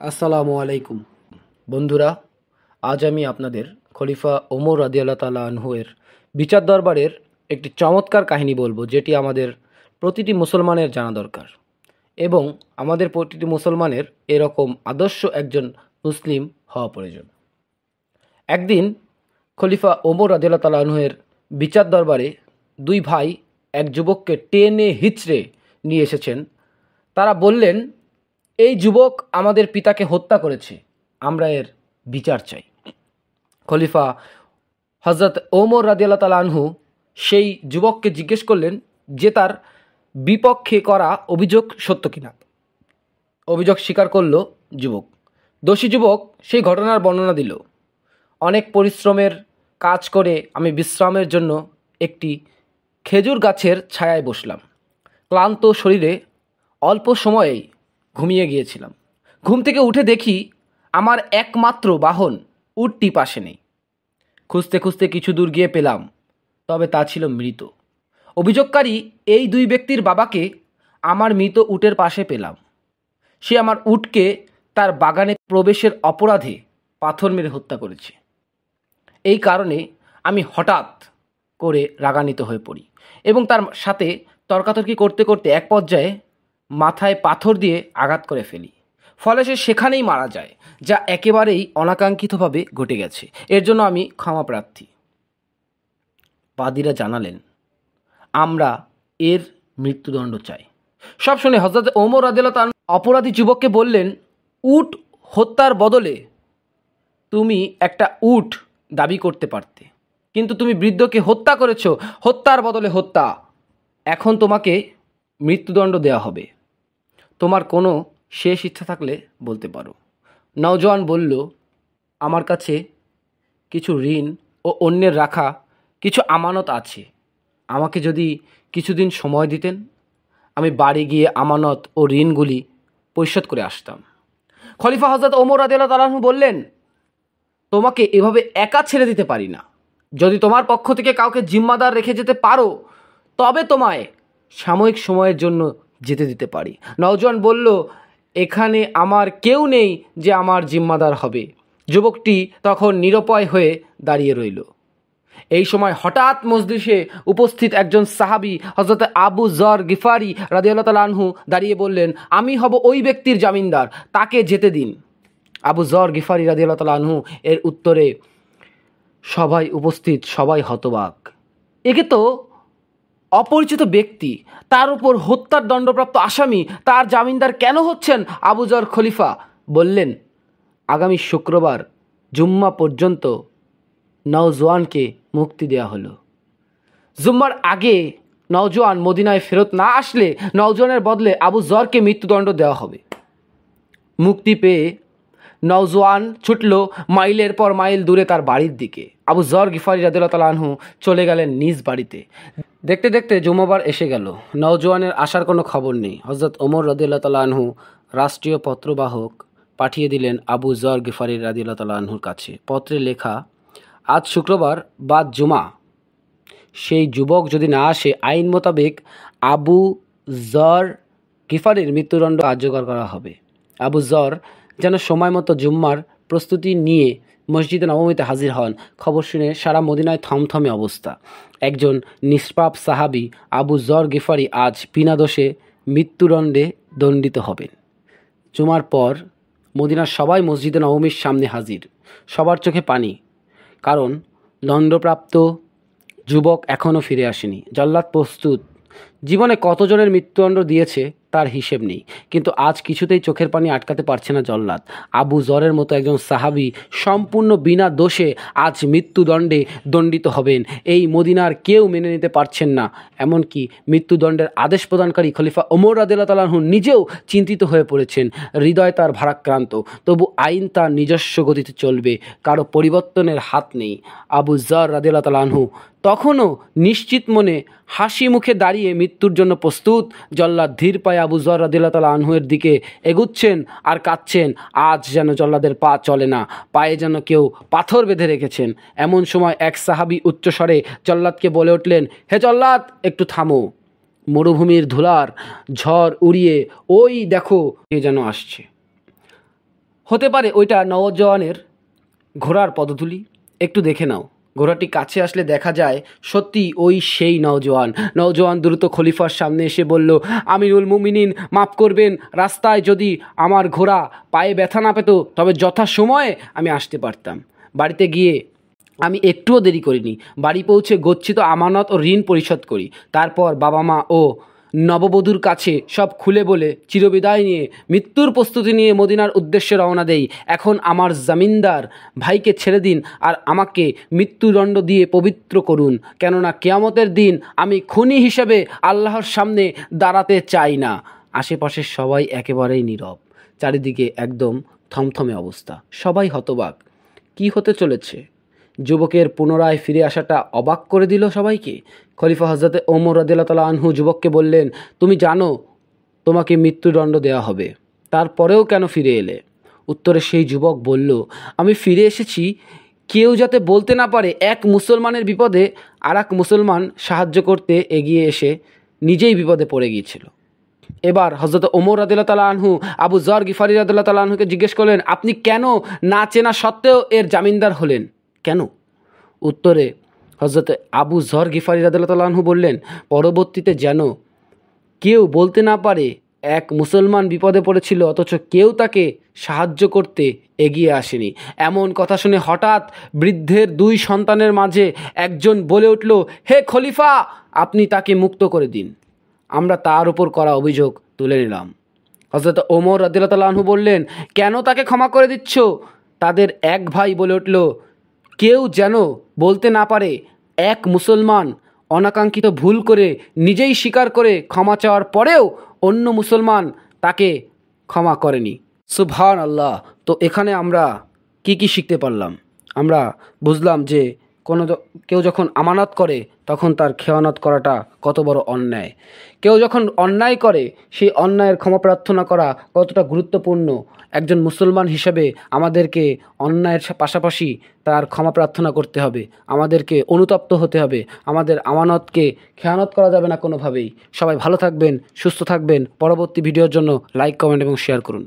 আসসালামু আলাইকুম বন্ধুরা। আজ আমি আপনাদের খলিফা ওমর রাদিয়াল্লাহু তাআলা আনহু এর বিচার দরবারের একটি চমৎকার কাহিনী বলবো, যেটি আমাদের প্রতিটি মুসলমানের জানা দরকার এবং আমাদের প্রতিটি মুসলমানের এরকম আদর্শ একজন মুসলিম হওয়া প্রয়োজন। একদিন খলিফা ওমর রাদিয়াল্লাহু তাআলা আনহু এর বিচার দরবারে দুই ভাই এক যুবককে টেনে হিচড়ে নিয়ে এসেছেন। তারা বললেন, এই যুবক আমাদের পিতাকে হত্যা করেছে, আমরা এর বিচার চাই। খলিফা হযরত ওমর রাদিয়াল্লাহু তাআলা আনহু সেই যুবককে জিজ্ঞেস করলেন যে তার বিপক্ষে করা অভিযোগ সত্য কিনা। অভিযোগ স্বীকার করল যুবক। দোষী যুবক সেই ঘটনার বর্ণনা দিল। অনেক পরিশ্রমের কাজ করে আমি বিশ্রামের জন্য একটি খেজুর গাছের ছায়ায় বসলাম। ক্লান্ত শরীরে অল্প সময়েই ঘুমিয়ে গিয়েছিলাম। ঘুম থেকে উঠে দেখি আমার একমাত্র বাহন উটটি পাশে নেই। খুঁজতে খুঁজতে কিছু দূর গিয়ে পেলাম, তবে তা ছিল মৃত। অভিযোগকারী এই দুই ব্যক্তির বাবাকে আমার মৃত উটের পাশে পেলাম। সে আমার উটকে তার বাগানে প্রবেশের অপরাধে পাথর মেরে হত্যা করেছে। এই কারণে আমি হঠাৎ করে রাগান্বিত হয়ে পড়ি এবং তার সাথে তর্কাতর্কি করতে করতে এক পর্যায়ে মাথায় পাথর দিয়ে আঘাত করে ফেলি। ফলে সে সেখানেই মারা যায়, যা একেবারেই অনাকাঙ্ক্ষিতভাবে ঘটে গেছে। এর জন্য আমি ক্ষমা প্রার্থী। বাদীরা জানালেন, আমরা এর মৃত্যুদণ্ড চাই। সব শুনে হযরত ওমর রাদিয়াল্লাহু তাআলা অপরাধী যুবককে বললেন, উট হত্যার বদলে তুমি একটা উট দাবি করতে পারতে, কিন্তু তুমি বৃদ্ধকে হত্যা করেছো। হত্যার বদলে হত্যা। এখন তোমাকে মৃত্যুদণ্ড দেওয়া হবে। তোমার কোনো শেষ ইচ্ছা থাকলে বলতে পারো। নওজোয়ান বলল, আমার কাছে কিছু ঋণ ও অন্যের রাখা কিছু আমানত আছে। আমাকে যদি কিছুদিন সময় দিতেন, আমি বাড়ি গিয়ে আমানত ও ঋণগুলি পরিশোধ করে আসতাম। খলিফা হযরত ওমর রাদিয়াল্লাহু তাআলা আনহু বললেন, তোমাকে এভাবে একা ছেড়ে দিতে পারি না। যদি তোমার পক্ষ থেকে কাউকে জিম্মাদার রেখে যেতে পারো, তবে তোমায় সাময়িক সময়ের জন্য যেতে দিতে পারি। নওজোয়ান বলল, এখানে আমার কেউ নেই যে আমার জিম্মাদার হবে। যুবকটি তখন নিরুপায় হয়ে দাঁড়িয়ে রইল। এই সময় হঠাৎ মজলিসে উপস্থিত একজন সাহাবী হযরত আবু যর গিফারি রাদিয়াল্লাহু তাআলা আনহু দাঁড়িয়ে বললেন, আমি হব ওই ব্যক্তির জামিনদার, তাকে যেতে দিন। আবু যর গিফারি রাদিয়াল্লাহু তাআলা আনহু এর উত্তরে সবাই উপস্থিত সবাই হতবাক। একে তো অপরিচিত ব্যক্তি, তার উপর হত্যার দণ্ডপ্রাপ্ত আসামি, তার জামিনদার কেন হচ্ছেন? আবু যর খলিফা বললেন, আগামী শুক্রবার জুম্মা পর্যন্ত নওজোয়ানকে মুক্তি দেওয়া হলো। জুম্মার আগে নওজোয়ান মদিনায় ফেরত না আসলে নওজোয়ানের বদলে আবু যরকে মৃত্যুদণ্ড দেওয়া হবে। মুক্তি পেয়ে নওজোয়ান ছুটল মাইলের পর মাইল দূরে তার বাড়ির দিকে। আবু যর গিফারি রাদিয়াল্লাহু তাআলা আনহু চলে গেলেন নিজ বাড়িতে। দেখতে দেখতে জুম্মাবার এসে গেল। নওজোয়ানের আসার কোনো খবর নেই। হযরত ওমর রাদিয়াল্লাহু তাআলা আনহু রাষ্ট্রীয় পত্রবাহক পাঠিয়ে দিলেন আবু যর গিফারি রাদিয়াল্লাহু তাআলা আনহুর কাছে। পত্রে লেখা, আজ শুক্রবার বাদ জুমা। সেই যুবক যদি না আসে, আইন মোতাবেক আবু যর গিফারির মৃত্যুদণ্ড কার্যকর করা হবে। আবু যর যেন সময় মতো জুম্মার প্রস্তুতি নিয়ে মসজিদে নববীতে হাজির হন। খবর শুনে সারা মদিনায় থমথমে অবস্থা। একজন নিষ্পাপ সাহাবী আবু যর গিফারি আজ বিনা দোষে মৃত্যুদণ্ডে দণ্ডিত হবেন। জুমার পর মদিনার সবাই মসজিদে নববীর সামনে হাজির। সবার চোখে পানি, কারণ দণ্ডপ্রাপ্ত যুবক এখনও ফিরে আসেনি। জল্লাদ প্রস্তুত। জীবনে কতজনের মৃত্যুদণ্ড দিয়েছে তার হিসেব নেই, কিন্তু আজ কিছুতেই চোখের পানি আটকাতে পারছে না জল্লাদ। আবু যরের মতো একজন সাহাবী সম্পূর্ণ বিনা দোষে আজ মৃত্যুদণ্ডে দণ্ডিত হবেন, এই মদিনার কেউ মেনে নিতে পারছেন না। এমনকি মৃত্যুদণ্ডের আদেশ প্রদানকারী খলিফা ওমর রাদিয়াল্লাহু তাআলা আনহু নিজেও চিন্তিত হয়ে পড়েছেন। হৃদয় তার ভারাক্রান্ত, তবু আইন তার নিজস্ব গতিতে চলবে, কারো পরিবর্তনের হাত নেই। আবু যর রাদিয়াল্লাহু তাআলা আনহু তখনও নিশ্চিত মনে হাসি মুখে দাঁড়িয়ে মৃত্যুর জন্য প্রস্তুত। জল্লাদ ধীর পায়ে আবু যর রাদিয়াল্লাহু তাআলা আনহুয়ের দিকে এগুচ্ছেন আর কাঁদছেন। আজ যেন জল্লাদের পা চলে না, পায়ে যেন কেউ পাথর বেঁধে রেখেছেন। এমন সময় এক সাহাবী উচ্চস্বরে জল্লাদকে বলে উঠলেন, হে জল্লাদ, একটু থামো। মরুভূমির ধুলার ঝড় উড়িয়ে ওই দেখো কে যেন আসছে। হতে পারে ওইটা নওজওয়ানের ঘোড়ার পদধূলি। একটু দেখে নাও। ঘোড়াটি কাছে আসলে দেখা যায় সত্যি ওই সেই নওজওয়ান দ্রুত খলিফার সামনে এসে বলল, আমিরুল মুমিনিন, মাফ করবেন, রাস্তায় যদি আমার ঘোড়া পায়ে ব্যথা না পেত তবে যথাসময়ে আমি আসতে পারতাম। বাড়িতে গিয়ে আমি একটুও দেরি করিনি। বাড়ি পৌঁছে গচ্ছিত আমানত ও ঋণ পরিশোধ করি। তারপর বাবা মা ও নববধূর কাছে সব খুলে বলে চিরবিদায় নিয়ে মৃত্যুর প্রস্তুতি নিয়ে মদিনার উদ্দেশ্যে রওনা দেই। এখন আমার জামিনদার ভাইকে ছেড়ে দিন আর আমাকে মৃত্যুদণ্ড দিয়ে পবিত্র করুন, কেননা কিয়ামতের দিন আমি খুনি হিসেবে আল্লাহর সামনে দাঁড়াতে চাই না। আশেপাশের সবাই একেবারেই নীরব। চারিদিকে একদম থমথমে অবস্থা। সবাই হতবাক। কি হতে চলেছে? যুবকের পুনরায় ফিরে আসাটা অবাক করে দিল সবাইকে। খলিফা হযরত ওমর রাদিয়াল্লাহু তাআলা আনহু যুবককে বললেন, তুমি জানো তোমাকে মৃত্যুদণ্ড দেওয়া হবে, তারপরেও কেন ফিরে এলে? উত্তরে সেই যুবক বলল, আমি ফিরে এসেছি কেউ যাতে বলতে না পারে এক মুসলমানের বিপদে আর এক মুসলমান সাহায্য করতে এগিয়ে এসে নিজেই বিপদে পড়ে গিয়েছিল। এবার হযরত ওমর রাদিয়াল্লাহু তাআলা আনহু আবু যর গিফারি রাদিয়াল্লাহু তাআলা আনহুকে জিজ্ঞেস করলেন, আপনি কেন না চেনা সত্ত্বেও এর জামিনদার হলেন? কেন? উত্তরে হযরত আবু যর গিফারি রাদিয়াল্লাহু তাআলা আনহু বললেন, পরবর্তীতে যেন কেউ বলতে না পারে এক মুসলমান বিপদে পড়েছিল অথচ কেউ তাকে সাহায্য করতে এগিয়ে আসেনি। এমন কথা শুনে হঠাৎ বৃদ্ধের দুই সন্তানের মাঝে একজন বলে উঠল, হে খলিফা, আপনি তাকে মুক্ত করে দিন, আমরা তার উপর করা অভিযোগ তুলে নিলাম। হযরত ওমর রাদিয়াল্লাহু তাআলা আনহু বললেন, কেন তাকে ক্ষমা করে দিচ্ছ? তাদের এক ভাই বলে উঠল, কেউ যেন বলতে না পারে এক মুসলমান অনাকাঙ্ক্ষিত ভুল করে নিজেই স্বীকার করে ক্ষমা চাওয়ার পরেও অন্য মুসলমান তাকে ক্ষমা করেনি। সুবহানাল্লাহ। তো এখানে আমরা কি শিখতে পারলাম? আমরা বুঝলাম যে কেউ যখন আমানত করে তখন তার খেয়ানত করাটা কত বড় অন্যায়। কেউ যখন অন্যায় করে সেই অন্যায়ের ক্ষমা প্রার্থনা করা কতটা গুরুত্বপূর্ণ। একজন মুসলমান হিসেবে আমাদেরকে অন্যায়ের পাশাপাশি তার ক্ষমা প্রার্থনা করতে হবে, আমাদেরকে অনুতপ্ত হতে হবে, আমাদের আমানতকে খেয়ানত করা যাবে না কোনোভাবেই। সবাই ভালো থাকবেন, সুস্থ থাকবেন। পরবর্তী ভিডিওর জন্য লাইক, কমেন্ট এবং শেয়ার করুন।